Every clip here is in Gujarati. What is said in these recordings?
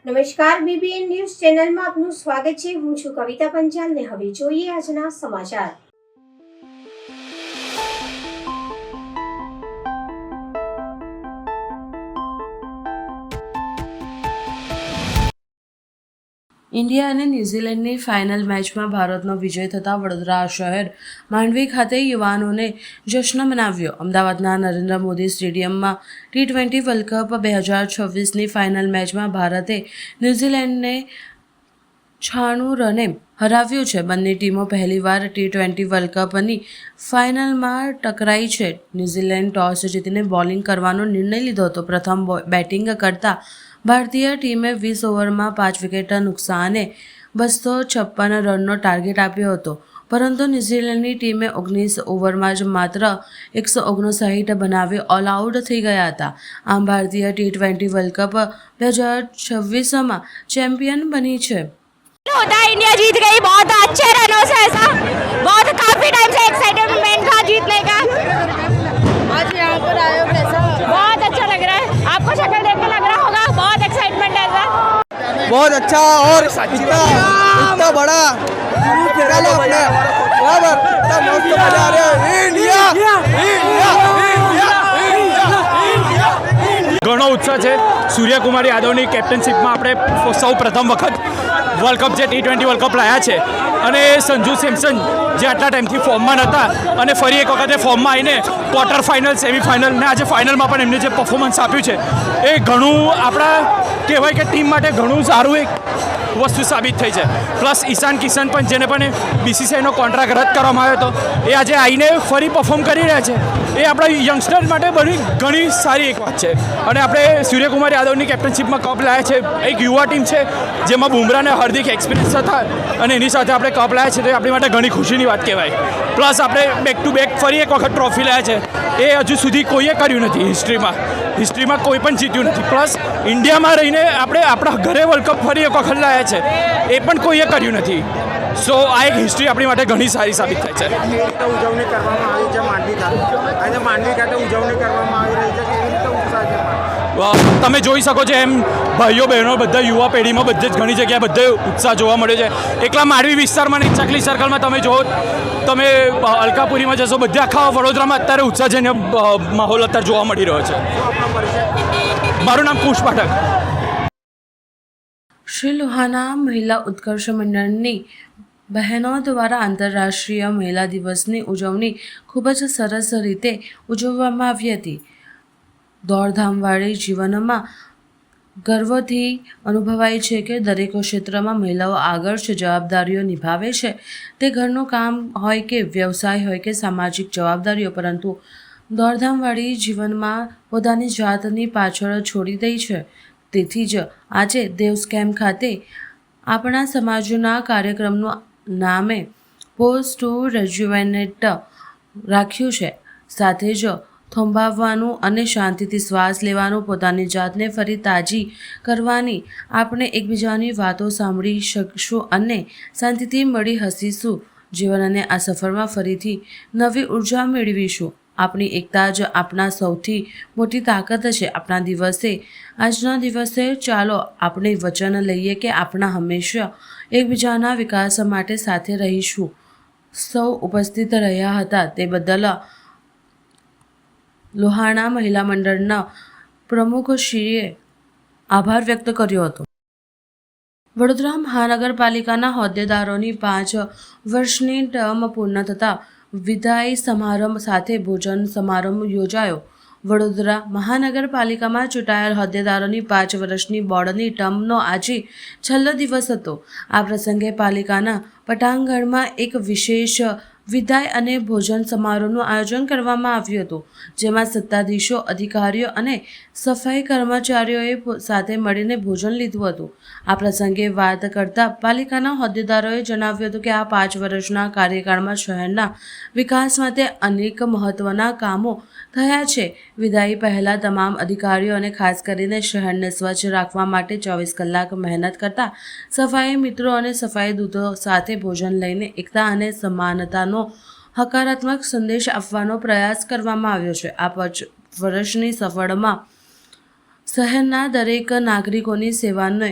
નમસ્કાર, બીબીએન ન્યૂઝ ચેનલમાં આપનું સ્વાગત છે. હું છું કવિતા પંચાલ ને હવે જોઈએ આજના સમાચાર. ઇન્ડિયા અને ન્યૂઝીલેન્ડની ફાઇનલ મેચમાં ભારતનો વિજય થતાં વડોદરા શહેર માંડવી ખાતે યુવાનોને જશ્ન મનાવ્યો. અમદાવાદના નરેન્દ્ર મોદી સ્ટેડિયમમાં T20 વર્લ્ડ કપ 2026ની ફાઇનલ મેચમાં ભારતે ન્યૂઝીલેન્ડને 96 રને હરાવ્યું છે. બંને ટીમો પહેલીવાર T20 વર્લ્ડ કપની ફાઇનલમાં ટકરાઈ છે. ન્યૂઝીલેન્ડ ટોસ જીતીને બોલિંગ કરવાનો નિર્ણય લીધો હતો. પ્રથમ બેટિંગ કરતા ભારતીય ટીમે 20 ઓવરમાં 5 વિકેટ નુકસાને 256 રનનો ટાર્ગેટ આપ્યો હતો, પરંતુ ન્યૂઝીલેન્ડની ટીમે 19 ઓવરમાં જ માત્ર 159 બનાવી ઓલ આઉટ થઈ ગયા હતા. આમ ભારતીય T20 વર્લ્ડ કપ 2026માં ચેમ્પિયન બની છે. होता है इंडिया जीत गई बहुत अच्छे रनों से. ऐसा बहुत काफी टाइम से एक्साइटमेंट था जीतने का. आज यहाँ पर आए हो कैसा? बहुत अच्छा लग रहा है. आपको शक्ल देख के लग रहा होगा बहुत एक्साइटमेंट है. ऐसा बहुत अच्छा और इतना बड़ा निकालो अपने बराबर इतना मस्त मजा आ रहा है. ઘણો ઉત્સાહ છે. સૂર્યકુમાર યાદવની કેપ્ટનશીપમાં આપણે સૌ પ્રથમ વખત વર્લ્ડ કપ જે T20 વર્લ્ડ કપ લાયા છે અને સંજુ સેમસન જે આટલા ટાઈમથી ફોર્મમાં નહોતા અને ફરી એક વખતે ફોર્મમાં આવીને ક્વાર્ટર ફાઇનલ, સેમિફાઇનલ ને આજે ફાઇનલમાં પણ એમને જે પરફોર્મન્સ આપ્યું છે એ ઘણું આપણા કહેવાય કે ટીમ માટે ઘણું સારું એક વસ્તુ સાબિત થઈ છે. પ્લસ ઈશાન કિશન પણ જેને પણ BCCIનો કોન્ટ્રાક્ટ રદ કરવામાં આવ્યો હતો એ આજે આવીને ફરી પરફોર્મ કરી રહ્યા છે. એ આપણા યંગસ્ટર માટે ઘણી સારી એક વાત છે. અને આપણે સૂર્યકુમાર યાદવની કેપ્ટનશીપમાં કપ લાયા છે. એક યુવા ટીમ છે જેમાં બુમરાહ અને હાર્દિક એક્સપિરિયન્સ હતા અને એની સાથે આપણે કપ લાયા છે તો એ આપણી માટે ઘણી ખુશીની વાત કહેવાય. પ્લસ આપણે બેક ટુ બેક ફરી એક વખત ટ્રોફી લાયા છે. એ હજુ સુધી કોઈએ કર્યું નથી હિસ્ટ્રીમાં કોઈ પણ જીત્યું નથી. પ્લસ ઇન્ડિયામાં રહીને આપણે આપણા ઘરે વર્લ્ડ કપ ફરી એક વખત લાયા છે એ પણ કોઈએ કર્યું નથી. સો આ એક હિસ્ટ્રી આપણી માટે ઘણી સારી સાબિત થાય છે. ઉજવણી કરવામાં આવી છે માંડવી ખાતે ઉજવણી કરવામાં આવી રહી છે. કેવી રીતે ઉત્સાહ છે? તમે જોઈ શકો છો એમ ભાઈઓ બહેનો બધા યુવા પેઢીમાં બધે જ ઘણી જગ્યાએ બધે ઉત્સાહ જોવા મળ્યો છે. એકલા માંડવી વિસ્તારમાં નહીં, ચકલી સર્કલમાં તમે જુઓ, તમે અલકાપુરીમાં જશો, બધા આખા વડોદરામાં અત્યારે ઉત્સાહજન્ય માહોલ અત્યારે જોવા મળી રહ્યો છે. મારું નામ કુશ પાઠક. શ્રી લુહાણા મહિલા ઉત્કર્ષ મંડળની બહેનો દ્વારા આંતરરાષ્ટ્રીય મહિલા દિવસની ઉજવણી ખૂબ જ સરસ રીતે ઉજવવામાં આવી હતી. દોડધામવાળી જીવનમાં ગર્વથી અનુભવાય છે કે દરેક ક્ષેત્રમાં મહિલાઓ આગળ છે, જવાબદારીઓ નિભાવે છે. તે ઘરનું કામ હોય કે વ્યવસાય હોય કે સામાજિક જવાબદારીઓ, પરંતુ દોડધામવાળી જીવનમાં પોતાની જાતની પાછળ છોડી દઈ છે. તેથી જ આજે દેવ્સ કેમ્પ ખાતે આપણા સમાજના કાર્યક્રમનું નામે પોઝ ટુ રેજ્યુવેનેટ રાખ્યું છે. સાથે જ થોભાવવાનું અને શાંતિથી શ્વાસ લેવાનું, પોતાની જાતને ફરી તાજી કરવાની, આપણે એકબીજાની વાતો સાંભળી શકશું અને શાંતિથી મળી હસીશું. જીવન અને આ સફરમાં ફરીથી નવી ઉર્જા મેળવીશું. આપણી એકતા જ આપણા સૌથી મોટી તાકાત છે. આજના દિવસે ચાલો આપણે વચન લઈએ કે આપણે હંમેશા એકબીજાના વિકાસ માટે સાથે રહીશું. સૌ ઉપસ્થિત રહ્યા હતા તે બદલ લુહાણા મહિલા મંડળના પ્રમુખશ્રીએ આભાર વ્યક્ત કર્યો હતો. વડોદરા મહાનગરપાલિકાના હોદ્દેદારોની 5 વર્ષની ટર્મ પૂર્ણ થતાં વિદાય સમારંભ સાથે ભોજન સમારંભ યોજાયો. વડોદરા મહાનગરપાલિકામાં ચૂંટાયેલ હોદ્દેદારોની 5 વર્ષની બોર્ડની ટર્મનો આજે છેલ્લો દિવસ હતો. આ પ્રસંગે પાલિકાના પટાંગણમાં એક વિશેષ વિદાય અને ભોજન સમારોહનું આયોજન કરવામાં આવ્યું હતું, જેમાં સત્તાધીશો, અધિકારીઓ અને સફાઈ કર્મચારીઓએ સાથે મળીને ભોજન લીધું હતું. આ પ્રસંગે વાત કરતા પાલિકાના હોદ્દેદારોએ જણાવ્યું હતું કે આ 5 વર્ષના કાર્યકાળમાં શહેરના વિકાસ માટે અનેક મહત્વના કામો થયા છે. વિદાય પહેલાં તમામ અધિકારીઓ અને ખાસ કરીને શહેરને સ્વચ્છ રાખવા માટે 24 કલાક મહેનત કરતા સફાઈ મિત્રો અને સફાઈ દૂતો સાથે ભોજન લઈને એકતા અને સમાનતાનો હકારાત્મક સંદેશ આપવાનો પ્રયાસ કરવામાં આવ્યો છે. આ 5 વર્ષની શહેરના દરેક નાગરિકોની સેવાને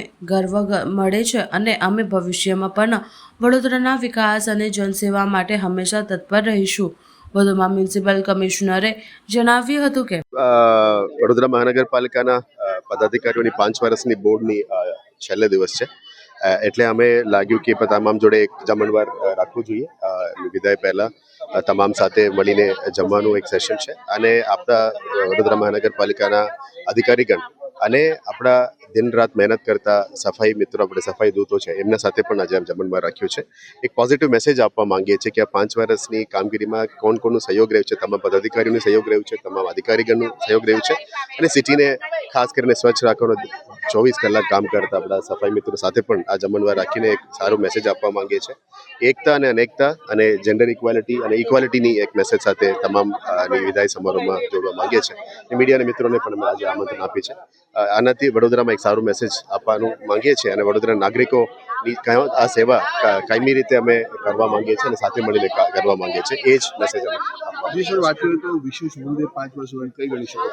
મળે છે અને અમે ભવિષ્યમાં પણ વડોદરાના વિકાસ અને જનસેવા માટે હંમેશા તત્પર રહીશું. વધુમાં મ્યુનિસિપલ કમિશનરે જણાવ્યું હતું કે વડોદરા મહાનગરપાલિકાના પદાધિકારીઓની 5 વર્ષની બોર્ડની છેલ્લે દિવસ છે, એટલે અમે લાગ્યું કે તમામ જોડે એક જમણવાર રાખવું જોઈએ. વિદાય પહેલાં તમામ સાથે મળીને જમવાનું એક સેશન છે અને આપણા વડોદરા મહાનગરપાલિકાના અધિકારીગણ અને આપણા દિન રાત મહેનત કરતા સફાઈ મિત્રો, આપણે સફાઈ દૂતો છે, એમના સાથે પણ આજે જમણવાર રાખ્યું છે. એક પોઝિટિવ મેસેજ આપવા માંગીએ છીએ કે આ 5 વર્ષની કામગીરીમાં કોનું સહયોગ રહ્યું છે, તમામ પદાધિકારીઓનું સહયોગ રહ્યું છે, તમામ અધિકારીગણનું સહયોગ રહ્યું છે અને સિટીને ખાસ કરીને સ્વચ્છ રાખવાનો 24 કલાક કામ કરતા આપણા સફાઈ મિત્રો સાથે પણ આ જમણવાર રાખીને એક સારો મેસેજ આપવા માંગીએ છીએ. એકતા અને અનેકતા અને જેન્ડર ઇક્વાલિટી અને ઇક્વાલિટીની એક મેસેજ સાથે તમામ વિદાય સમારોહમાં જોડવા માંગીએ છીએ. મીડિયાના મિત્રોને પણ અમે આજે આમંત્રણ આપી છે. આનાથી વડોદરામાં એક સારું મેસેજ આપવાનું માંગીએ છીએ અને વડોદરા નાગરિકોની આ સેવા કાયમી રીતે અમે કરવા માંગીએ છીએ અને સાથે મળીને કરવા માંગીએ છીએ. એ જ મેસેજ અમે વાત કરીએ તો વિશેષ મુદ્દે 5 વર્ષ કઈ ગણી શકો?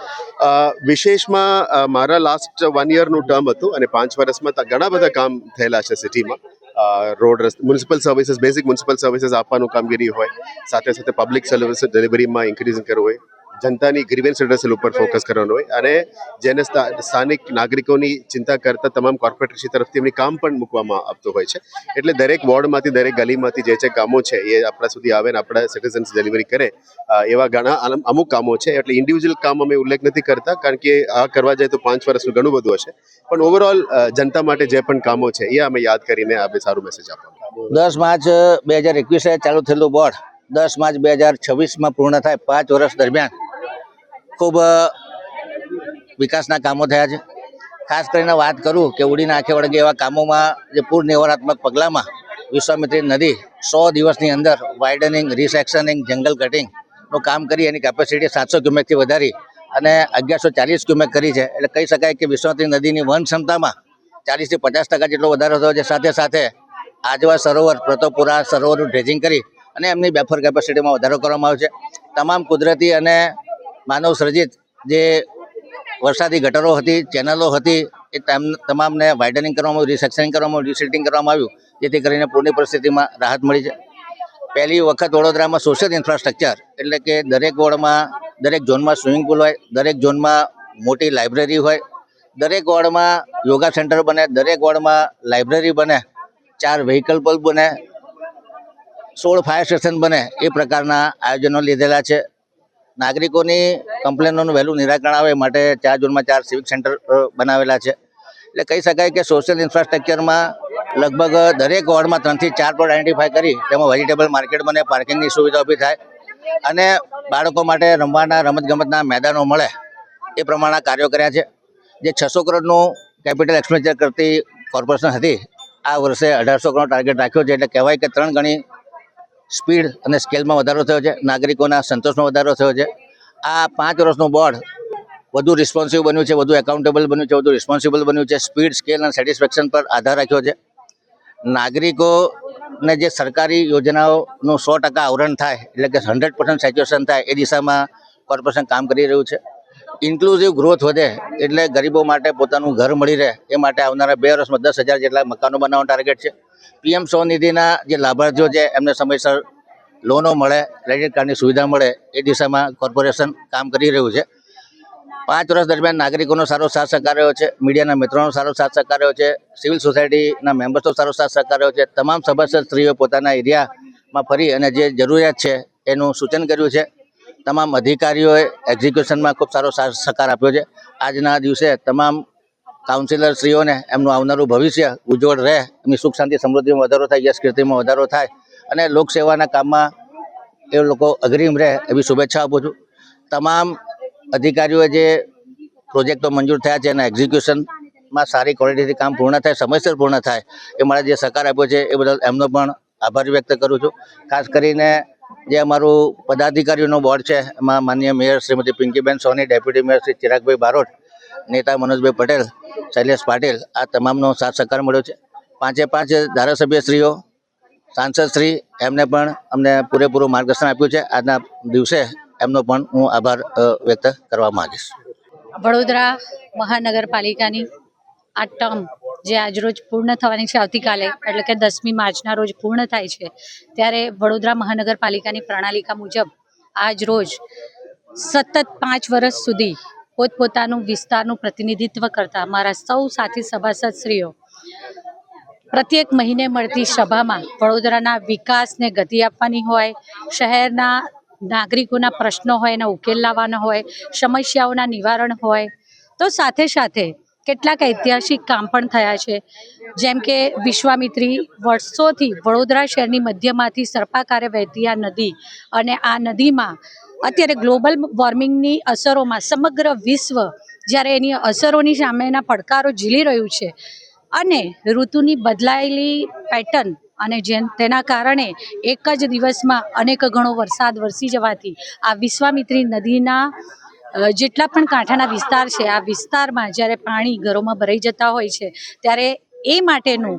વિશેષમાં મારા લાસ્ટ 1 યરનું ટર્મ હતું અને 5 વર્ષમાં ઘણા બધા કામ થયેલા છે સિટીમાં. Road, municipal services, basic municipal services આપવાનું કામગીરી હોય, સાથે સાથે પબ્લિક સર્વિસ ડિલિવરીમાં ઇન્ક્રીઝ કરવું હોય, જનતાની ગ્રીવન્સ રિડર્સલ ઉપર ફોકસ કરવાનું હોય અને જેને સ્થાનિક નાગરિકોની ચિંતા કરતા તમામ કોર્પોરેશન તરફથી એમની કામ પણ મૂકવામાં આવતું હોય છે. એટલે દરેક વોર્ડમાંથી, દરેક ગલીમાંથી જે કામો છે એ આપણા સુધી આવે ને આપણા સિટીઝન્સ ડિલિવરી કરે, એવા ઘણા અમુક કામો છે. એટલે ઇન્ડિવિજ્યુઅલ કામ અમે ઉલ્લેખ નથી કરતા, કારણ કે આ કરવા જાય તો 5 વર્ષનું ઘણું બધું હશે, પણ ઓવરઓલ જનતા માટે જે પણ કામો છે એ અમે યાદ કરીને આપણે સારું મેસેજ આપવાનું. 10 માર્ચ 2021 ચાલુ થયેલું બોર્ડ 10 માર્ચ 2026 પૂર્ણ થાય. 5 વર્ષ દરમિયાન ખૂબ વિકાસના કામો થયા છે. ખાસ કરીને વાત કરું કે ઉડીને આંખે વળગે એવા કામોમાં જે પૂર નિવારણાત્મક પગલામાં વિશ્વામિત્રી નદી 100 દિવસની અંદર વાઇડનિંગ, રિસેક્શનિંગ, જંગલ કટિંગનું કામ કરી એની કેપેસિટી 700 ક્યુમેકથી વધારી અને 1140 ક્યુમેક કરી છે. એટલે કહી શકાય કે વિશ્વામિત્રી નદીની વહન ક્ષમતામાં 40 થી 50% જેટલો વધારો થયો છે. સાથે સાથે આજવા સરોવર, પ્રતાપપુરા સરોવરનું ડ્રેજિંગ કરી અને એમની બેફર કેપેસિટીમાં વધારો કરવામાં આવ્યો છે. તમામ કુદરતી અને માનવ સર્જિત જે વરસાદી ગટરો હતી, ચેનલો હતી, એ તમામને વાઇડનિંગ કરવામાં આવ્યું, રિસેક્શનિંગ કરવામાં આવ્યું, રિસિલ્ટિંગ કરવામાં આવ્યું, જેથી કરીને પૂરની પરિસ્થિતિમાં રાહત મળી છે. પહેલી વખત વડોદરામાં સોશિયલ ઇન્ફ્રાસ્ટ્રક્ચર એટલે કે દરેક વોર્ડમાં, દરેક ઝોનમાં સ્વિમિંગ પુલ હોય, દરેક ઝોનમાં મોટી લાઇબ્રેરી હોય, દરેક વોર્ડમાં યોગા સેન્ટર બને, દરેક વોર્ડમાં લાઇબ્રેરી બને, 4 વ્હીકલ પુલ બને, 16 ફાયર સ્ટેશન બને, એ પ્રકારના આયોજનો લીધેલા છે. નાગરિકોની કમ્પ્લેનોનું વહેલું નિરાકરણ આવે માટે 4 ઝોનમાં 4 સિવિક સેન્ટર બનાવેલા છે. એટલે કહી શકાય કે સોશિયલ ઇન્ફ્રાસ્ટ્રક્ચરમાં લગભગ દરેક વોર્ડમાં 3 થી 4 પ્લોટ આઈડેન્ટિફાય કરી તેમાં વેજીટેબલ માર્કેટ બને, પાર્કિંગની સુવિધા ઊભી થાય અને બાળકો માટે રમવાના, રમતગમતના મેદાનો મળે એ પ્રમાણના કાર્યો કર્યા છે. જે 600 કરોડનું કેપિટલ એક્સપેન્ડિચર કરતી કોર્પોરેશન હતી, આ વર્ષે 1800 કરોડ ટાર્ગેટ રાખ્યો છે. એટલે કહેવાય કે 3 ગણી સ્પીડ અને સ્કેલમાં વધારો થયો છે, નાગરિકોના સંતોષમાં વધારો થયો છે. આ 5 વર્ષનું બોર્ડ વધુ રિસ્પોન્સિવ બન્યું છે, વધુ એકાઉન્ટેબલ બન્યું છે, વધુ રિસ્પોન્સિબલ બન્યું છે. સ્પીડ, સ્કેલ અને સેટિસ્ફેક્શન પર આધાર રાખ્યો છે. નાગરિકોને જે સરકારી યોજનાઓનું 100% આવરણ થાય, એટલે કે 100% સેચ્યુરેશન થાય, એ દિશામાં કોર્પોરેશન કામ કરી રહ્યું છે. ઇન્ક્લુઝિવ ગ્રોથ વધે એટલે ગરીબો માટે પોતાનું ઘર મળી રહે, એ માટે આવનારા 2 વર્ષમાં 10,000 જેટલા મકાનો બનાવવાનો ટાર્ગેટ છે. PM સ્વનિધિના જે લાભાર્થીઓ છે એમને સમયસર લોનો મળે, ક્રેડિટ કાર્ડની સુવિધા મળે, એ દિશામાં કોર્પોરેશન કામ કરી રહ્યું છે. 5 વર્ષ દરમિયાન નાગરિકોનો સારો સાથ સહકાર રહ્યો છે, મીડિયાના મિત્રોનો સારો સાથ સહકાર રહ્યો છે, સિવિલ સોસાયટીના મેમ્બર્સનો સારો સાથ સહકાર રહ્યો છે. તમામ સભાસદ સ્ત્રીઓ પોતાના એરિયામાં ફરી અને જે જરૂરિયાત છે એનું સૂચન કર્યું છે. તમામ અધિકારીઓએ એક્ઝિક્યુશનમાં ખૂબ સારો સાથ સહકાર આપ્યો છે. આજના દિવસે તમામ કાઉન્સિલર શ્રીઓને એમનું આવનારું ભવિષ્ય ઉજ્જવળ રહે, એમની સુખ શાંતિ સમૃદ્ધિમાં વધારો થાય, યશ કીર્તિમાં વધારો થાય અને લોકસેવાના કામમાં એ લોકો અગ્રીમ રહે એવી શુભેચ્છા આપું છું. તમામ અધિકારીઓએ જે પ્રોજેક્ટો મંજૂર થયા છે એના એક્ઝિક્યુશનમાં સારી ક્વોલિટીથી કામ પૂર્ણ થાય, સમયસર પૂર્ણ થાય, એ મારા જે સહકાર આપ્યો છે એ બદલ એમનો પણ આભાર વ્યક્ત કરું છું. ખાસ કરીને જે અમારું પદાધિકારીઓનો બોર્ડ છે એમાં માનનીય મેયર શ્રીમતી પિંકીબેન સોની, ડેપ્યુટી મેયર શ્રી ચિરાગભાઈ બારોટ, નેતા મનોજભાઈ પટેલ, શૈલેષ પાટીલ, આ તમામનો સાથ સહકાર મળ્યો છે. 5 ધારાસભ્યશ્રીઓ, સાંસદશ્રી, એમને પણ અમને પૂરેપૂરું માર્ગદર્શન આપ્યું છે. આજના દિવસે એમનો પણ હું આભાર વ્યક્ત કરવા માંગીશ. વડોદરા મહાનગરપાલિકાની આ ટર્મ જે આજરોજ પૂર્ણ થવાની છે, આવતીકાલે એટલે કે 10મી માર્ચના રોજ પૂર્ણ થાય છે, ત્યારે વડોદરા મહાનગરપાલિકાની પ્રણાલિકા મુજબ આજ રોજ સતત 5 વર્ષ સુધી પોતપોતાનું વિસ્તારનું પ્રતિનિધિત્વ કરતા મારા સૌ સાથી સભાસદશ્રીઓ પ્રત્યેક મહિને મળતી સભામાં વડોદરાના વિકાસને ગતિ આપવાની હોય, શહેરના નાગરિકોના પ્રશ્નો હોય એના ઉકેલ લાવવાનો હોય, સમસ્યાઓના નિવારણ હોય, તો સાથે સાથે કેટલાક ઐતિહાસિક કામ પણ થયા છે. જેમ કે વિશ્વામિત્રી વર્ષોથી વડોદરા શહેરની મધ્યમાંથી સર્પાકારે વહેતી આ નદી, અને આ નદીમાં અત્યારે ગ્લોબલ વોર્મિંગની અસરોમાં સમગ્ર વિશ્વ જ્યારે એની અસરોની સામેના પડકારો ઝીલી રહ્યું છે, અને ઋતુની બદલાયેલી પેટર્ન અને તેના કારણે એક જ દિવસમાં અનેક ગણો વરસાદ વરસી જવાથી આ વિશ્વામિત્રી નદીના જેટલા પણ કાંઠાના વિસ્તાર છે, આ વિસ્તારમાં જ્યારે પાણી ઘરોમાં ભરાઈ જતા હોય છે, ત્યારે એ માટેનું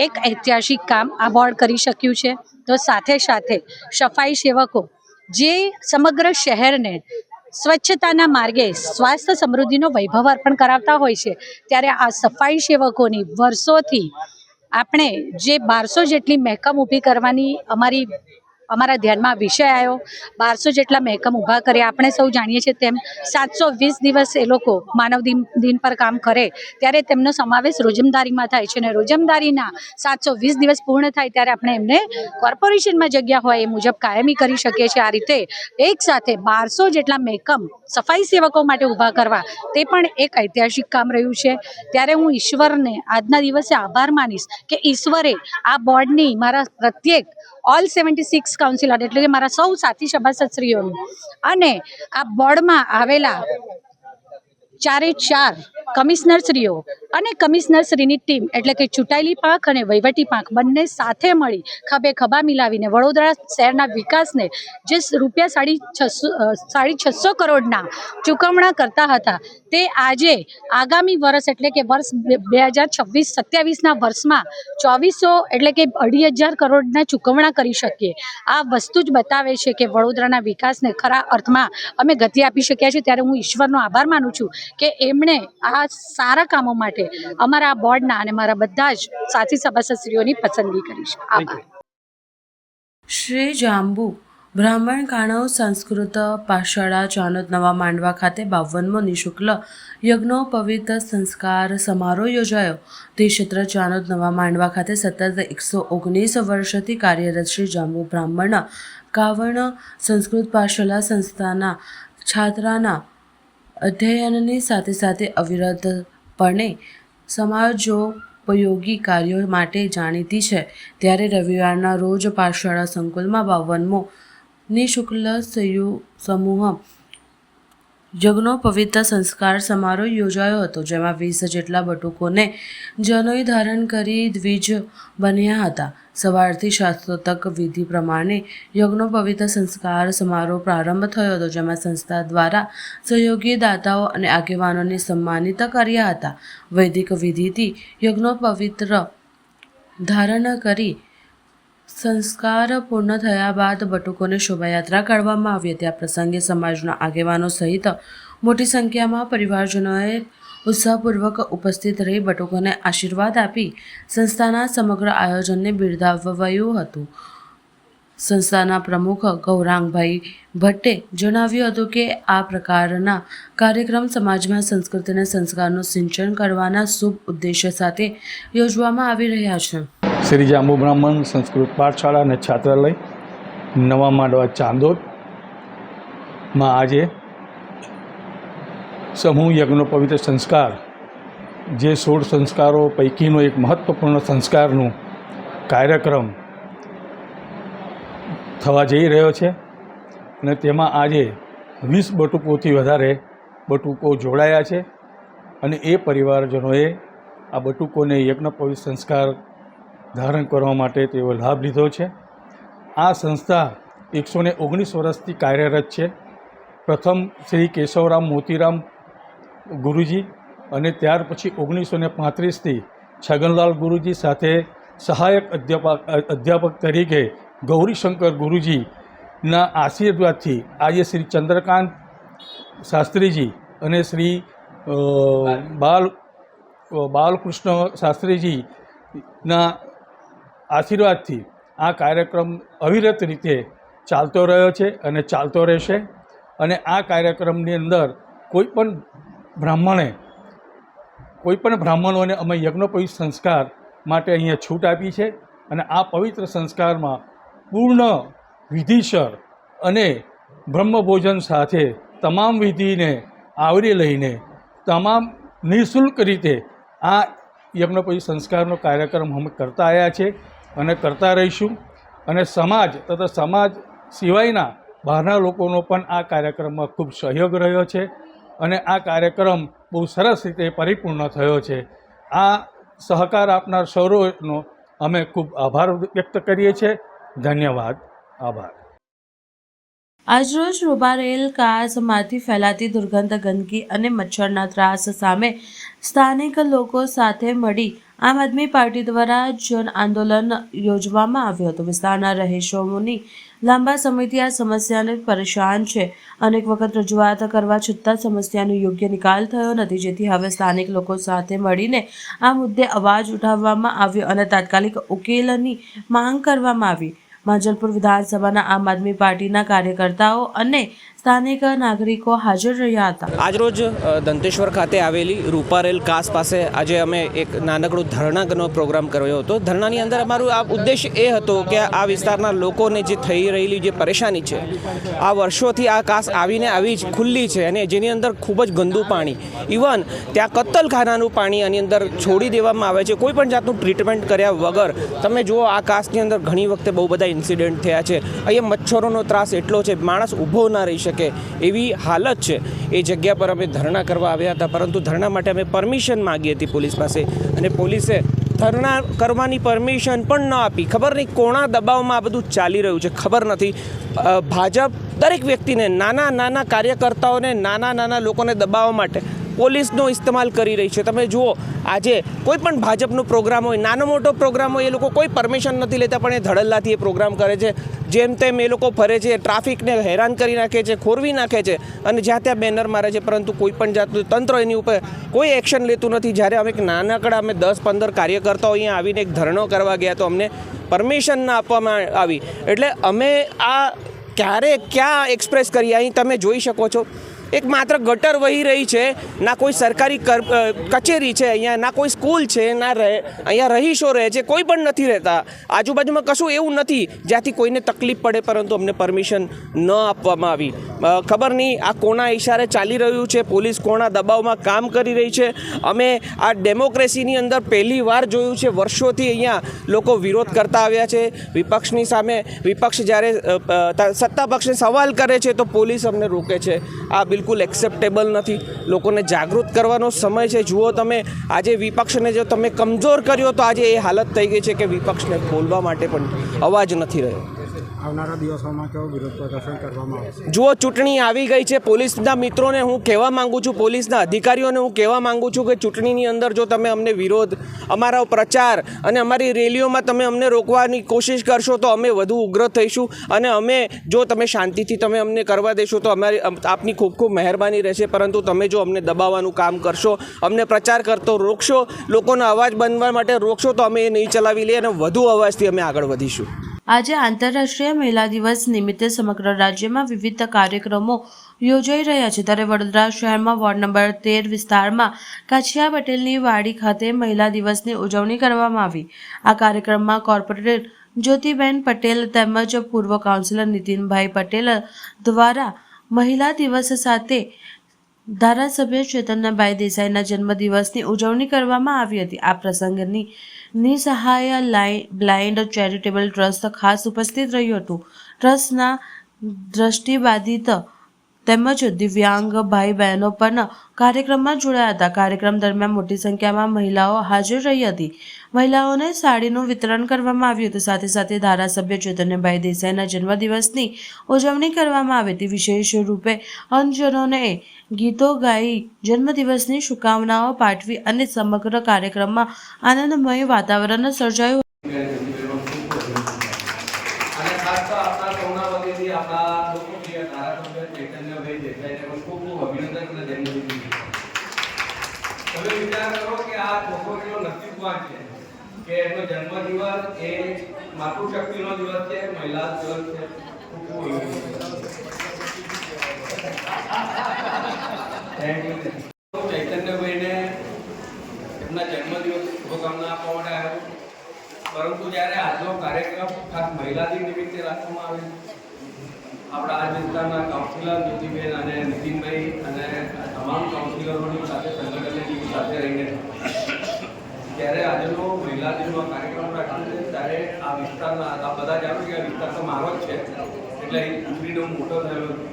એક ઐતિહાસિક કામ આ બોર્ડ કરી શક્યું છે. તો સાથે સાથે સફાઈ સેવકો જે સમગ્ર શહેરને સ્વચ્છતાના માર્ગે સ્વાસ્થ્ય સમૃદ્ધિનો વૈભવ અર્પણ કરાવતા હોય છે, ત્યારે આ સફાઈ સેવકોની વર્ષોથી આપણે જે 1200 જેટલી મહેકમ ઊભી કરવાની અમારા ધ્યાનમાં વિષય આવ્યો. 1200 જેટલા મહેકમ ઊભા કર્યા. આપણે સૌ જાણીએ છીએ તેમ 720 દિવસ એ લોકો માનવ દિન પર કામ કરે ત્યારે તેમનો સમાવેશ રોજમદારીમાં થાય છે, અને રોજમદારીના 720 દિવસ પૂર્ણ થાય ત્યારે આપણે એમને કોર્પોરેશનમાં જગ્યા હોય એ મુજબ કાયમી કરી શકીએ છીએ. આ રીતે એક સાથે 1200 જેટલા મહેકમ સફાઈ સેવકો માટે ઊભા કરવા તે પણ એક ઐતિહાસિક કામ રહ્યું છે. ત્યારે હું ઈશ્વરને આજના દિવસે આભાર માનીશ કે ઈશ્વરે આ બોર્ડની મારા પ્રત્યેક ઓલ 76 કાઉન્સિલર એટલે કે મારા સૌ સાથી સભાસદશ્રીઓનું અને આ બોર્ડમાં આવેલા 4 કમિશનરશ્રીઓ અને કમિશનરશ્રીની ટીમ એટલે કે ચૂંટાયેલી પાંખ અને વહીવટી પાંખ બંને સાથે મળી ખભે ખભા મિલાવીને વડોદરા શહેરના વિકાસને જે ₹650 કરોડના ચૂકવણા કરતા હતા તે આજે આગામી વર્ષ એટલે કે વર્ષ 2026-27ના વર્ષમાં 2400 એટલે કે 2500 કરોડના ચૂકવણા કરી શકીએ. આ વસ્તુ જ બતાવે છે કે વડોદરાના વિકાસને ખરા અર્થમાં અમે ગતિ આપી શક્યા છીએ. ત્યારે હું ઈશ્વરનો આભાર માનું છું કે એમણે આ સારા કામો માટે અમારા બોર્ડના અને મારા બધા જ સાથી સભાસદશ્રીઓની પસંદગી કરી છે. આભાર. શ્રી જાંબુ બ્રાહ્મણ કાણવ સંસ્કૃત પાઠશાળા ચાણોદ નવા માંડવા ખાતે 52મો નિઃશુલ્ક યજ્ઞોપવિત સંસ્કાર સમારોહ યોજાયો. તે ક્ષેત્ર ચાણોદ નવા માંડવા ખાતે સતત 119 વર્ષથી કાર્યરત શ્રી જાંબુ બ્રાહ્મણ કાવણ સંસ્કૃત પાઠશાળા સંસ્થાના છાત્રાના અધ્યયનની સાથે સાથે અવિરતપણે સમાજોપયોગી કાર્યો માટે જાણીતી છે. ત્યારે રવિવારના રોજ પાઠશાળા સંકુલમાં 52મો નિઃશુલ્ક સમૂહ યજ્ઞોપવિત સંસ્કાર સમારોહ યોજાયો હતો, જેમાં 20 જેટલા બટુકોને જનોઈ ધારણ કરી દ્વિજ બન્યા હતા. સવારથી શાસ્ત્રોક્ત વિધિ પ્રમાણે યજ્ઞોપવિત સંસ્કાર સમારોહ પ્રારંભ થયો હતો, જેમાં સંસ્થા દ્વારા સહયોગી દાતાઓ અને આગેવાનોને સન્માનિત કર્યા હતા. વૈદિક વિધિથી યજ્ઞોપવિત્ર ધારણ કરી સંસ્કાર પૂર્ણ થયા બાદ બટુકોને શોભાયાત્રા કાઢવામાં આવી હતી. આ પ્રસંગે સમાજના આગેવાનો સહિત મોટી સંખ્યામાં પરિવારજનોએ ઉત્સાહપૂર્વક ઉપસ્થિત રહી બટુકોને આશીર્વાદ આપી સંસ્થાના સમગ્ર આયોજનને બિરદાવ્યું હતું. સંસ્થાના પ્રમુખ ગૌરાંગભાઈ ભટ્ટે જણાવ્યું હતું કે આ પ્રકારના કાર્યક્રમ સમાજમાં સંસ્કૃતિ અને સંસ્કારનું સિંચન કરવાના શુભ ઉદ્દેશ્ય સાથે યોજવામાં આવી રહ્યા છે. શ્રી જાંબુ બ્રાહ્મણ સંસ્કૃત પાઠશાળા અને છાત્રાલય નવા માંડવા ચાંદોદમાં આજે સમૂહ યજ્ઞોપવિત સંસ્કાર જે 16 સંસ્કારો પૈકીનો એક મહત્ત્વપૂર્ણ સંસ્કારનું કાર્યક્રમ થવા જઈ રહ્યો છે, અને તેમાં આજે 20 બટુકોથી વધારે બટુકો જોડાયા છે, અને એ પરિવારજનોએ આ બટુકોને યજ્ઞોપવિત સંસ્કાર ધારણ કરવા માટે તેઓ લાભ લીધો છે. આ સંસ્થા 119 વર્ષથી કાર્યરત છે. પ્રથમ શ્રી કેશવરામ મોતીરામ ગુરુજી અને ત્યાર પછી 1935થી છગનલાલ ગુરુજી સાથે સહાયક અધ્યાપક તરીકે ગૌરીશંકર ગુરુજીના આશીર્વાદથી આજે શ્રી ચંદ્રકાંત શાસ્ત્રીજી અને શ્રી બાલકૃષ્ણ શાસ્ત્રીજીના આશીર્વાદથી આ કાર્યક્રમ અવિરત રીતે ચાલતો રહ્યો છે અને ચાલતો રહેશે. અને આ કાર્યક્રમની અંદર કોઈપણ બ્રાહ્મણોને અમે યજ્ઞોપવિત સંસ્કાર માટે અહીંયા છૂટ આપી છે. અને આ પવિત્ર સંસ્કારમાં પૂર્ણ વિધિસર અને બ્રહ્મભોજન સાથે તમામ વિધિને આવરી લઈને તમામ નિઃશુલ્ક રીતે આ યજ્ઞોપવિત સંસ્કારનો કાર્યક્રમ અમે કરતા આવ્યા છે અને કરતા રહીશું. અને સમાજ તથા સમાજ સિવાયના બહારના લોકોનો પણ આ કાર્યક્રમમાં ખૂબ સહયોગ રહ્યો છે અને આ કાર્યક્રમ બહુ સરસ રીતે પરિપૂર્ણ થયો છે. આ સહકાર આપનાર સૌનો અમે ખૂબ આભાર વ્યક્ત કરીએ છીએ. ધન્યવાદ. આભાર. આજરોજ રૂબારેલ કાસમાંથી ફેલાતી દુર્ગંધ, ગંદકી અને મચ્છરના ત્રાસ સામે સ્થાનિક લોકો સાથે મળી આમ આદમી પાર્ટી દ્વારા જન આંદોલન યોજવામાં આવ્યું હતું. વિસ્તારના રહીશોની લાંબા સમયથી આ સમસ્યાને પરેશાન છે. અનેક વખત રજૂઆત કરવા છતાં સમસ્યાનો યોગ્ય નિકાલ થયો નથી, જેથી હવે સ્થાનિક લોકો સાથે મળીને આ મુદ્દે અવાજ ઉઠાવવામાં આવ્યો અને તાત્કાલિક ઉકેલની માંગ કરવામાં આવી. માંજલપુર વિધાનસભાના આમ આદમી પાર્ટીના કાર્યકર્તાઓ અને સ્થાનિક નાગરિકો હાજર રહ્યા હતા. આજરોજ દંતેશ્વર ખાતે આવેલી રૂપારેલ કાસ પાસે આજે અમે એક નાનકડો ધરણાનો પ્રોગ્રામ કર્યો હતો. ધરણાની અંદર અમારું આ ઉદ્દેશ એ હતો કે આ વિસ્તારના લોકોને જે થઈ રહેલી જે પરેશાની છે, આ વર્ષોથી આ કાસ આવીને આવી જ ખુલ્લી છે અને જેની અંદર ખૂબ જ ગંદુ પાણી, ઇવન ત્યાં કત્તલખાનાનું પાણી આની અંદર છોડી દેવામાં આવે છે કોઈ પણ જાતનું ટ્રીટમેન્ટ કર્યા વગર. તમે જુઓ આ કાસની અંદર ઘણી વખતે બહુ બધા ઇન્સિડન્ટ થયા છે. અહીંયા મચ્છરોનો ત્રાસ એટલો છે, માણસ ઊભો ના રહી શકે એવી હાલત છે. એ જગ્યા પર અમે ધરણા કરવા આવ્યા હતા, પરંતુ ધરણા માટે અમે પરમિશન માગી હતી પોલીસ પાસે અને પોલીસે ધરણા કરવાની પરમિશન પણ ન આપી. ખબર નહીં કોના દબાવમાં આ બધું ચાલી રહ્યું છે, ખબર નથી. ભાજપ દરેક વ્યક્તિને, નાના નાના કાર્યકર્તાઓને, નાના નાના લોકોને દબાવવા માટે પોલીસનો ઇસ્તેમાલ કરી રહી છે. તમે જુઓ આજે કોઈ પણ ભાજપનો પ્રોગ્રામ હોય, નાનો મોટો પ્રોગ્રામ હોય, એ લોકો કોઈ પરમિશન નથી લેતા પણ એ ધડલ્લાથી એ પ્રોગ્રામ કરે છે. જેમ તેમ એ લોકો ફરે છે, ટ્રાફિકને હેરાન કરી નાખે છે, ખોરવી નાખે છે અને જ્યાં ત્યાં બેનર મારે છે, પરંતુ કોઈ પણ જાતનું તંત્ર એની ઉપર કોઈ એક્શન લેતું નથી. જ્યારે અમે એક નાનકડા 10-15 કાર્યકર્તાઓ અહીંયા આવીને એક ધરણો કરવા ગયા તો અમને પરમિશન ના આપવામાં આવી. એટલે અમે આ ક્યાં એક્સપ્રેસ કરીએ? અહીં તમે જોઈ શકો છો એક માત્ર ગટર વહી રહી છે, ના કોઈ સરકારી કચેરી છે અહીંયા, ના કોઈ સ્કૂલ છે, ના અહીંયા રહીશો રહે છે, કોઈ પણ નથી રહેતા. આજુબાજુમાં કશું એવું નથી જ્યાંથી કોઈને તકલીફ પડે, પરંતુ અમને પરમિશન ન આપવામાં આવી. ખબર નહીં આ કોના ઇશારે ચાલી રહ્યું છે, પોલીસ કોના દબાવમાં કામ કરી રહી છે. અમે આ ડેમોક્રેસીની અંદર પહેલી વાર જોયું છે. વર્ષોથી અહીંયા લોકો વિરોધ કરતા આવ્યા છે વિપક્ષની સામે. વિપક્ષ જ્યારે સત્તા પક્ષને સવાલ કરે છે તો પોલીસ અમને રોકે છે. આ બિલકુલ એક્સેપ્ટેબલ નથી. લોકોને જાગૃત કરવાનો સમય છે. જુઓ તમે, આજે વિપક્ષને જો તમે કમજોર કર્યો તો આજે એ હાલત થઈ ગઈ છે કે વિપક્ષને બોલવા માટે પણ અવાજ નથી રહ્યો. આવનારા દિવસોમાં કેવો વિરોધ પ્રદર્શન કરવામાં આવશે? જુઓ, ચૂંટણી આવી ગઈ છે. પોલીસના મિત્રોને હું કહેવા માંગુ છું, પોલીસના અધિકારીઓને હું કહેવા માંગુ છું કે ચૂંટણીની અંદર જો તમે અમને વિરોધ, અમારો પ્રચાર અને અમારી રેલીઓમાં તમે અમને રોકવાની કોશિશ કરશો તો અમે વધુ ઉગ્ર થઈશું. અને અમે જો તમે શાંતિથી તમે અમને કરવા દેશો તો અમારી આપની ખૂબ ખૂબ મહેરબાની રહેશે. પરંતુ તમે જો અમને દબાવવાનું કામ કરશો, અમને પ્રચાર કરતો રોકશો, લોકોનો અવાજ બનવા માટે રોકશો તો અમે એ નહીં ચલાવી લઈએ અને વધુ અવાજથી અમે આગળ વધીશું. આજે આંતરરાષ્ટ્રીય મહિલા દિવસ નિમિત્તે સમગ્ર રાજ્યમાં વિવિધ કાર્યક્રમો યોજાઈ રહ્યા છે. ત્યારે વડોદરા શહેરમાં વોર્ડ નંબર 13 વિસ્તારમાં કાછિયા પટેલની વાડી ખાતે મહિલા દિવસની ઉજવણી કરવામાં આવી. આ કાર્યક્રમમાં કોર્પોરેટર જ્યોતિબેન પટેલ તેમજ પૂર્વ કાઉન્સિલર નીતિનભાઈ પટેલ દ્વારા મહિલા દિવસ સાથે ધારાસભ્ય ચેતનભાઈ દેસાઈના જન્મદિવસની ઉજવણી કરવામાં આવી હતી. આ પ્રસંગની નિસહાય બ્લાઇન્ડ ચેરિટેબલ ટ્રસ્ટ ખાસ ઉપસ્થિત રહ્યું હતું. ટ્રસ્ટના દ્રષ્ટિબાધિત તેમજ દિવ્યાંગ ભાઈ બહેનો પણ કાર્યક્રમમાં જોડાયા હતા. કાર્યક્રમ દરમિયાન મોટી સંખ્યામાં મહિલાઓ હાજર રહી હતી. મહિલાઓને સાડીનું વિતરણ કરવામાં આવ્યું હતું. સાથે સાથે ધારાસભ્ય ચેતનભાઈ દેસાઈના જન્મદિવસની ઉજવણી કરવામાં આવી હતી. વિશેષ રૂપે અંજનોને ગીતો ગાઈ જન્મદિવસની શુભકામનાઓ પાઠવી અને સમગ્ર કાર્યક્રમમાં આનંદમય વાતાવરણ સર્જાયું. અને ખાસ તો આપણા સૌના વતીથી આપણા લોકપ્રિય ધારાસભ્ય ચૈતન્યભાઈ દેસાઈને પણ ખૂબ ખૂબ અભિનંદન અને જન્મદિન. તમે વિચાર કરો કે આ છોકરીનો નસીબવાન છે કે એનો જન્મદિવસ એ માતૃશક્તિનો દિવસ છે, મહિલા દિવસ છે. ખૂબ ખૂબ અભિનંદન. ચૈતન્યભાઈને એમના જન્મદિવસની શુભકામના આપવા માટે આવ્યો, પરંતુ જ્યારે આજનો કાર્યક્રમ ખાસ મહિલા દિન નિમિત્તે રાખવામાં આવે, આપણા આ વિસ્તારના કાઉન્સિલર જ્યોતિબેન અને નીતિનભાઈ અને તમામ કાઉન્સિલરોની સાથે સંગઠનની ટીમ સાથે રહીને ત્યારે આજનો મહિલા દિનનો કાર્યક્રમ રાખ્યો છે, ત્યારે આ વિસ્તારના આ બધા જાણો કે આ વિસ્તાર તો મારો જ છે, એટલે અહીં ઉતરીને હું મોટો થયેલો છું.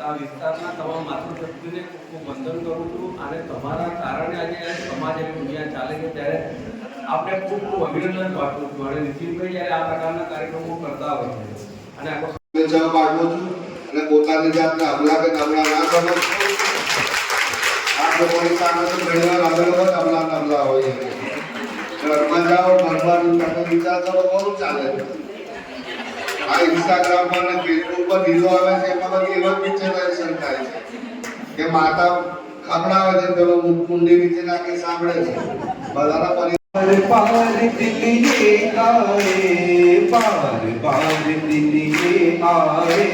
આ વિસ્તારના તમામ માતૃશક્તિને ખૂબ વંદન કરું છું અને તમારા કારણે આજે સમાજ અને દુનિયા ચાલે છે ત્યારે આપણે ખૂબ ખૂબ અભિનંદન પાઠવું છું. અને નીતિનભાઈ જ્યારે આ પ્રકારના કાર્યક્રમો કરતા હોય છે અને આખો જવાબ આપું છું અને પોતાની જાતને અબલા કે નબળા ના કરો. આ લોકોની સામે તો ઘણી વાર અમે લોકો અબલા નબળા હોઈએ. ઘરમાં જાઓ, ઘરમાં તમે વિચાર કરો બહુ ચાલે. આ ઇન્સ્ટાગ્રામ પર અને ફેસબુક પર રીલો આવે છે, એમાં બધી એવા પિક્ચરાઇઝેશન થાય છે કે માતા ખવડાવે છે, પેલો કુંડી નીચે નાખી સાંભળે છે. બધાના पार पार दिल ये आए, पार पार दिल ये आए,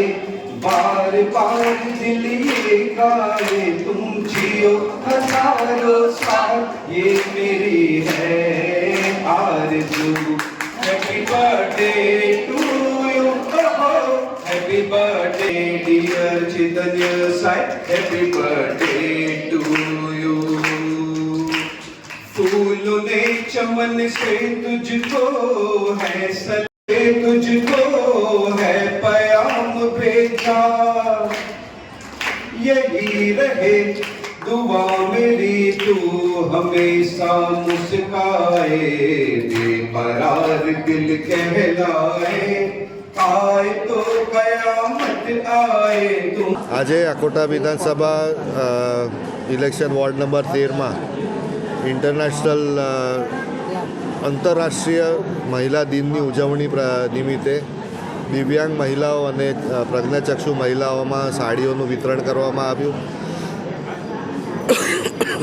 पार पार दिल ये गाए, तुम जियो हजारों साल ये मेरी है आरज़ू. Happy birthday to you, happy birthday dear Chaitanya Sai, happy birthday to you. फूलों ने चमन से तुझको है सले, तुझको है प्याम भेजा, यही रहे दुआ मेरी, तू हमेशा मुस्काए, बेकरार दिल कहलाए, आए तो कयामत आए तुम. આજે અકોટા વિધાનસભા ઇલેક્શન વોર્ડ નંબર 13માં ઇન્ટરનેશનલ આંતરરાષ્ટ્રીય મહિલા દિનની ઉજવણી નિમિત્તે દિવ્યાંગ મહિલાઓ અને પ્રજ્ઞાચક્ષુ મહિલાઓમાં સાડીઓનું વિતરણ કરવામાં આવ્યું.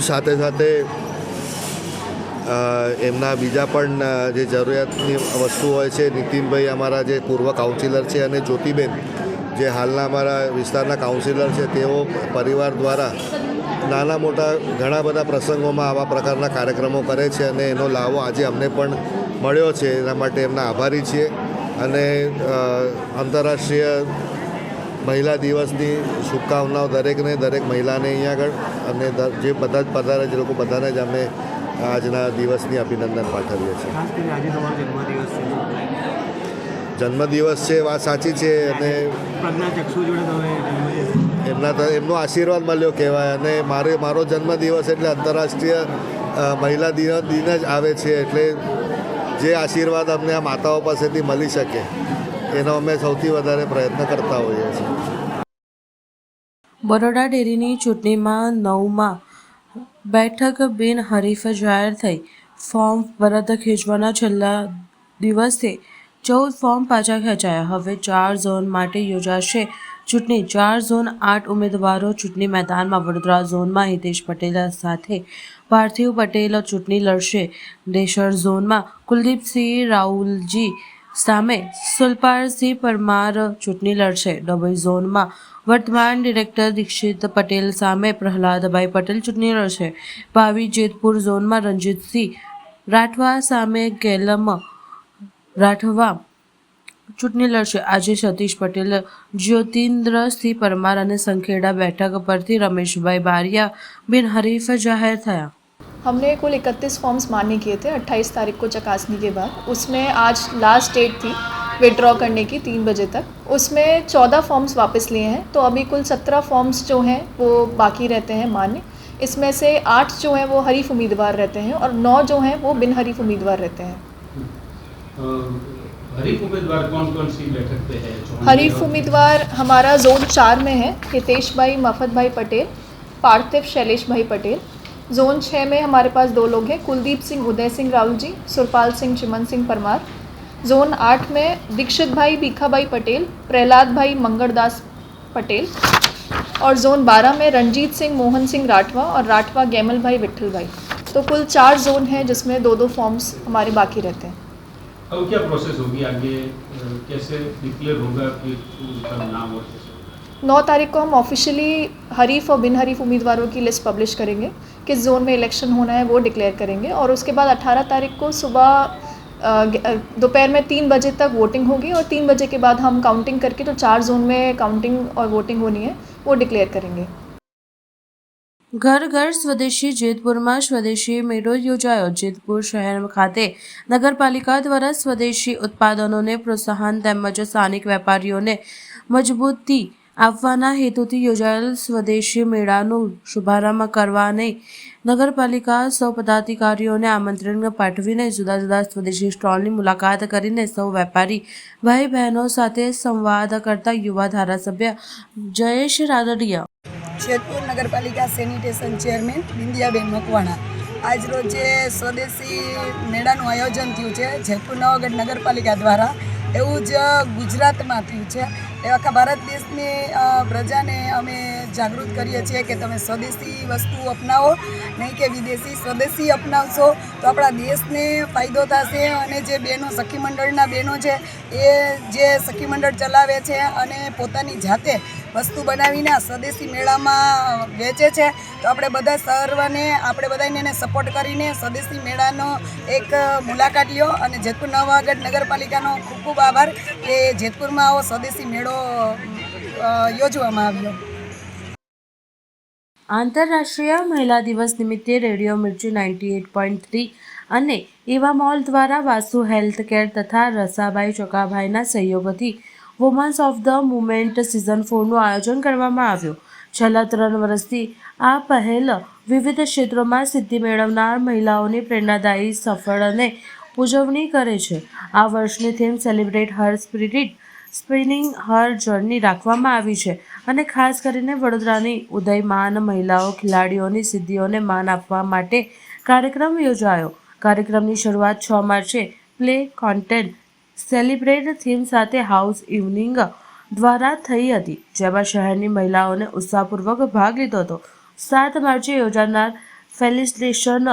સાથે સાથે એમના બીજા પણ જે જરૂરિયાતની વસ્તુ હોય છે, નીતિનભાઈ અમારા જે પૂર્વ કાઉન્સિલર છે અને જ્યોતિબેન જે હાલના અમારા વિસ્તારના કાઉન્સિલર છે, તેઓ પરિવાર દ્વારા નાના મોટા ઘણા બધા પ્રસંગોમાં આવા પ્રકારના કાર્યક્રમો કરે છે અને એનો લાવો આજે અમને પણ મળ્યો છે. એના માટે એમના આભારી છીએ અને આંતરરાષ્ટ્રીય મહિલા દિવસની શુભકામનાઓ દરેકને, દરેક મહિલાને અહીંયા આગળ, અને જે બધા જ પધારે જે લોકો બધાને જ અમે આજના દિવસની અભિનંદન પાઠવીએ છીએ. જન્મદિવસ છે, વાત સાચી છે, અને એમનો આશીર્વાદ મળ્યો કહેવાય. અને મારો જન્મદિવસ એટલે આંતરરાષ્ટ્રીય મહિલા દિન જ આવે છે, એટલે જે આશીર્વાદ અમને આ માતાઓ પાસેથી મળી શકે એનો અમે સૌથી વધારે પ્રયત્ન કરતા હોઈએ છીએ. બરોડા ડેરીની ચૂંટણીમાં 9માં બેઠક બિનહરીફ જાહેર થઈ. ફોર્મ પરત ખેંચવાના છેલ્લા દિવસે 14 ફોર્મ પાછા ખેંચાયા. હવે 4 ઝોન માટે યોજાશે ચૂંટણી. 4 ઝોન 8 ઉમેદવારો ચૂંટણી મેદાનમાં. વડોદરા ઝોનમાં હિતેશ પટેલ સાથે પાર્થિવ પટેલ ચૂંટણી લડશે. દેશર ઝોનમાં કુલદીપસિંહ રાહુલજી સામે સુલપાલસિંહ પરમાર ચૂંટણી લડશે. ડભોઈ ઝોનમાં વર્તમાન ડિરેક્ટર દીક્ષિત પટેલ સામે પ્રહલાદભાઈ પટેલ ચૂંટણી લડશે. ભાવી જેતપુર ઝોનમાં રણજીતસિંહ રાઠવા સામે ગેલમ રાઠવા ચૂંટણી લડશે. આજે સતીશ પટેલ, જ્યોતિન્દ્રસિંહ પરમાર અને સંખેડા બેઠક પરથી રમેશભાઈ બારિયા બિનહરીફ જાહેર થયા. हमने कुल 31 फॉर्म्स मान्य किए थे 28 तारीख को चकासनी के बाद. उसमें आज लास्ट डेट थी विड्रॉ करने की 3 बजे तक. उसमें 14 फॉर्म्स वापस लिए हैं, तो अभी कुल 17 फॉर्म्स जो हैं वो बाकी रहते हैं मान्य. इसमें से 8 जो हैं वो हरीफ उम्मीदवार रहते हैं और 9 जो हैं वो बिन हरीफ उम्मीदवार रहते हैं. हरीफ उम्मीदवार कौन कौन सी बैठक पे है? हरीफ उम्मीदवार हमारा जोन 4 में है हितेश भाई मफत भाई पटेल, पार्थिव शैलेश भाई पटेल. जोन 6 में हमारे पास 2 लोग हैं, कुलदीप सिंह उदय सिंह राहुल जी, सुरपाल सिंह चिमन सिंह परमार. जोन 8 में दीक्षित भाई भीखा भाई पटेल, प्रहलाद भाई मंगड़दास पटेल. और जोन 12 में रणजीत सिंह, मोहन सिंह राठवा और राठवा गैमल भाई, विट्ठल भाई। तो कुल 4 जोन हैं जिसमें 2-2 फॉर्म्स हमारे बाकी रहते हैं। अब क्या प्रोसेस होगी आगे, कैसे डिक्लेयर होगा कि उनका नाम और 9 तारीख को हम ऑफिशियली हरीफ और बिन हरीफ उम्मीदवारों की लिस्ट पब्लिश करेंगे। किस जोन में इलेक्शन होना है वो डिक्लेयर करेंगे और उसके बाद 18 तारीख को सुबह दोपहर में 3 बजे तक वोटिंग होगी और 3 बजे के बाद हम काउंटिंग करके जो 4 जोन में काउंटिंग और वोटिंग होनी है वो डिक्लेयर करेंगे। ઘર ઘર સ્વદેશી જેતપુરમાં સ્વદેશી મેળો યોજાયો। જેતપુર શહેર ખાતે નગરપાલિકા દ્વારા સ્વદેશી ઉત્પાદનોને પ્રોત્સાહન તેમજ સ્થાનિક વેપારીઓને મજબૂતી આપવાના હેતુથી યોજાયેલ સ્વદેશી મેળાનો શુભારંભ કરવાની નગરપાલિકા સૌ પદાધિકારીઓને આમંત્રણ પાઠવીને જુદા જુદા સ્વદેશી સ્ટોલની મુલાકાત કરીને સૌ વેપારી ભાઈ બહેનો સાથે સંવાદ કરતા યુવા ધારાસભ્ય જયેશ રાદડિયા। જેતપુર નગરપાલિકા સેનિટેશન ચેરમેન બિંદિયાબેન મકવાણા આજ રોજે સ્વદેશી મેળાનું આયોજન થયું છે જેતપુર નવાગઢ નગરપાલિકા દ્વારા। એવું જ ગુજરાતમાં થયું છે। એ આખા ભારત દેશની પ્રજાને અમે જાગૃત કરીએ છીએ કે તમે સ્વદેશી વસ્તુ અપનાવો, નહીં કે વિદેશી। સ્વદેશી અપનાવશો તો આપણા દેશને ફાયદો થશે અને જે બહેનો સખી મંડળના બહેનો છે એ જે સખી મંડળ ચલાવે છે અને પોતાની જાતે વસ્તુ બનાવીને આ સ્વદેશી મેળામાં વેચે છે તો આપણે બધા સર્વને આપણે બધાને એને સપોર્ટ કરીને સ્વદેશી મેળાનો એક મુલાકાત લ્યો અને જેતપુર નવાગઢ નગરપાલિકાનો ખૂબ ખૂબ આભાર કે જેતપુરમાં આવો સ્વદેશી મેળો યોજવામાં આવ્યો। આંતરરાષ્ટ્રીય મહિલા દિવસ નિમિત્તે રેડિયો મિર્ચી 98.3 અને એવા મોલ દ્વારા વાસુ હેલ્થ કેર તથા રસાબાઈ ચોકાભાઈના સહયોગથી women's of the movement season 4નું આયોજન કરવામાં આવ્યું। છેલ્લા 3 વર્ષથી આ પહેલ વિવિધ ક્ષેત્રોમાં સિદ્ધિ મેળવનાર મહિલાઓની પ્રેરણાદાયી સફળને ઉજવણી કરે છે। આ વર્ષની થીમ સેલિબ્રેટ હર સ્પિરિટ સ્પિનિંગ હર જર્ની રાખવામાં આવી છે અને ખાસ કરીને વડોદરાની ઉદયમાન મહિલાઓ ખેલાડીઓની સિદ્ધિઓને માન આપવા માટે કાર્યક્રમ યોજાયો। કાર્યક્રમની શરૂઆત 6 માર્ચે પ્લે કોન્ટેન્ટ સેલિબ્રેટ થીમ સાથે હાઉસ ઇવનિંગ દ્વારા થઈ હતી, જેમાં શહેરની મહિલાઓને ઉત્સાહપૂર્વક ભાગ લીધો હતો। 7 માર્ચે યોજાનાર ફેલિસ્ટેશન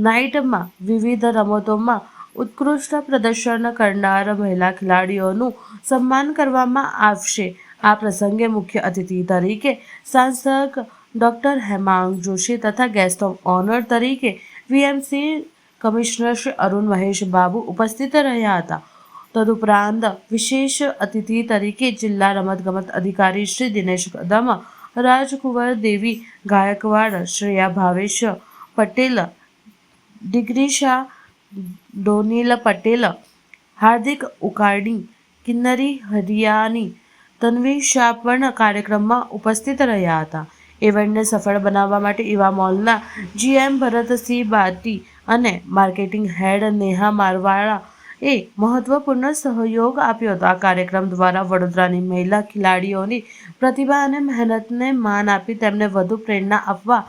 નાઇટમાં વિવિધ રમતોમાં ઉત્કૃષ્ટ પ્રદર્શન કરનાર મહિલા ખેલાડીઓનું સન્માન કરવામાં આવશે। આ પ્રસંગે મુખ્ય અતિથિ તરીકે સાંસદ ડૉક્ટર હેમાંગ જોશી તથા ગેસ્ટ ઓફ ઓનર તરીકે વીએમસી કમિશનર શ્રી અરુણ મહેશ બાબુ ઉપસ્થિત રહ્યા હતા। તદુપરાંત વિશેષ અતિથિ તરીકે જિલ્લા રમતગમત અધિકારી શ્રી દિનેશ કદમ, રાજકુંવર દેવી ગાયકવાડ, શ્રેયા ભાવેશ પટેલ, ડિગ્રીશા ડોનિલ પટેલ, હાર્દિક ઉકારડી, કિન્નરી હરિયાની, તન્વી શાહ પણ કાર્યક્રમમાં ઉપસ્થિત રહ્યા હતા। ઇવેન્ટને સફળ બનાવવા માટે ઇવા મોલના જીએમ ભરતસિંહ બાટી અને માર્કેટિંગ હેડ નેહા મારવાળાએ મહત્વપૂર્ણ સહયોગ આપ્યો હતો। આ કાર્યક્રમ દ્વારા વડોદરાની મહિલા ખેલાડીઓની પ્રતિભા અને મહેનતને માન આપી તેમને વધુ પ્રેરણા આપવા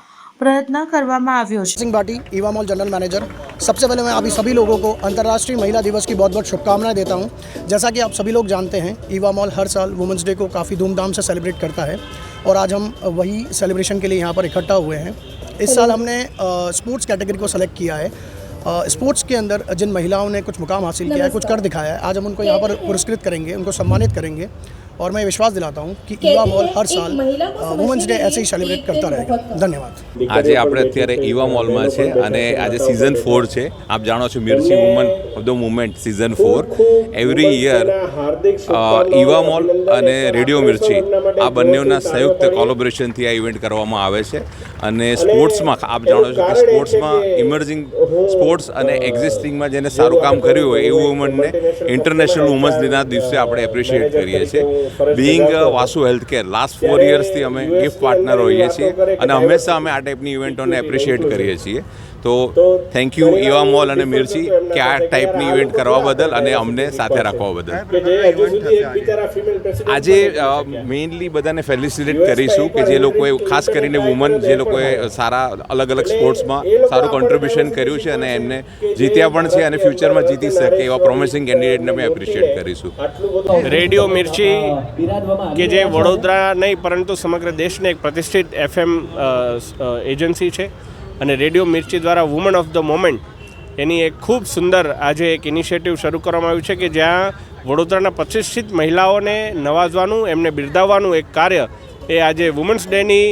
प्रयत्न કરવામાં આવ્યો છે। सिंह बाटी, ईवा मॉल जनरल मैनेजर। सबसे पहले मैं अभी सभी लोगों को अंतर्राष्ट्रीय महिला दिवस की बहुत बहुत शुभकामनाएं देता हूं। जैसा कि आप सभी लोग जानते हैं, ईवा मॉल हर साल वुमेंस डे को काफ़ी धूमधाम से सेलिब्रेट करता है और आज हम वही सेलिब्रेशन के लिए यहाँ पर इकट्ठा हुए हैं। इस साल हमने स्पोर्ट्स कैटेगरी को सेलेक्ट किया है। स्पोर्ट्स के अंदर जिन महिलाओं ने कुछ मुकाम हासिल किया है, कुछ कर दिखाया है, आज हम उनको यहाँ पर पुरस्कृत करेंगे, उनको सम्मानित करेंगे और मैं विश्वास दिलाता हूँ कि ईवा मॉल हर साल વુમન્સ ડે ऐसे ही સેલિબ્રેટ કરતા रहेगा। ધન્યવાદ। આજે આપણે અત્યારે ઈવા મોલમાં છે અને આજે સિઝન 4 છે। આપ જાણો છો Mirchi woman of the movement season 4 every year Eva mall અને રેડિયો મિર્ચી આ બંનેના સંયુક્ત કોલેબોરેશનથી આ ઇવેન્ટ કરવામાં આવે છે અને સ્પોર્ટ્સમાં આપ જાણો છો કે સ્પોર્ટ્સમાં ઇમર્જિંગ સ્પોર્ટ્સ અને એક્ઝિસ્ટિંગમાં જેને સારું કામ કર્યું હોય એ વુમનને ઇન્ટરનેશનલ વુમન્સ ડેના દિવસે આપણે એપ્રિશિએટ કરીએ છીએ। બીઇંગ વાસુ હેલ્થ કેર લાસ્ટ 4 યર્સથી અમે ગિફ્ટ પાર્ટનર હોઈએ છીએ અને હંમેશા અમે આ ટાઈપની ઇવેન્ટોને એપ્રિશિએટ કરીએ છીએ। તો થેન્ક યુ ઈવા મોલ અને મિર્ચી કે આ ટાઈપની ઇવેન્ટ કરવા બદલ અને અમને સાથે રાખવા બદલ. આજે મેઇનલી બધાને ફેલિસિટેટ કરીશું કે જે લોકોએ ખાસ કરીને વુમન જે લોકોએ સારા અલગ અલગ સ્પોર્ટ્સમાં સારું કોન્ટ્રીબ્યુશન કર્યું છે અને એમને જીત્યા પણ છે અને ફ્યુચરમાં જીતી શકે એવા પ્રોમિસિંગ કેન્ડિડેટને અમે એપ્રિશિએટ કરીશું. રેડિયો મિર્ચી કે જે વડોદરા નહીં પરંતુ સમગ્ર દેશને એક પ્રતિષ્ઠિત FM એજન્સી છે અને રેડિયો મિર્ચી દ્વારા વુમન ઓફ ધ મોમેન્ટ એની એક ખૂબ સુંદર આજે એક ઇનિશિયેટિવ શરૂ કરવામાં આવ્યું છે કે જ્યાં વડોદરાના પ્રતિષ્ઠિત મહિલાઓને નવાજવાનું એમને બિરદાવવાનું એક કાર્ય એ આજે વુમન્સ ડેની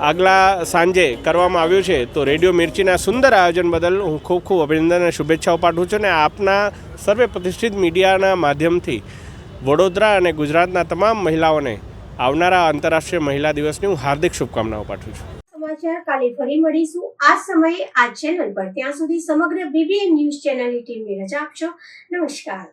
આગલા સાંજે કરવામાં આવ્યું છે. તો રેડિયો મિર્ચીના સુંદર આયોજન બદલ હું ખૂબ ખૂબ અભિનંદન અને શુભેચ્છાઓ પાઠવું છું અને આપના સર્વે પ્રતિષ્ઠિત મીડિયાના માધ્યમથી વડોદરા અને ગુજરાતના તમામ મહિલાઓને આવનારા આંતરરાષ્ટ્રીય મહિલા દિવસની હું હાર્દિક શુભકામનાઓ પાઠવું છું. સમાચાર કાલે ફરી મળીશું આ સમયે આ ચેનલ પર. ત્યાં સુધી સમગ્ર BBN ન્યૂઝ ચેનલની ટીમને રજા આપશો. નમસ્કાર.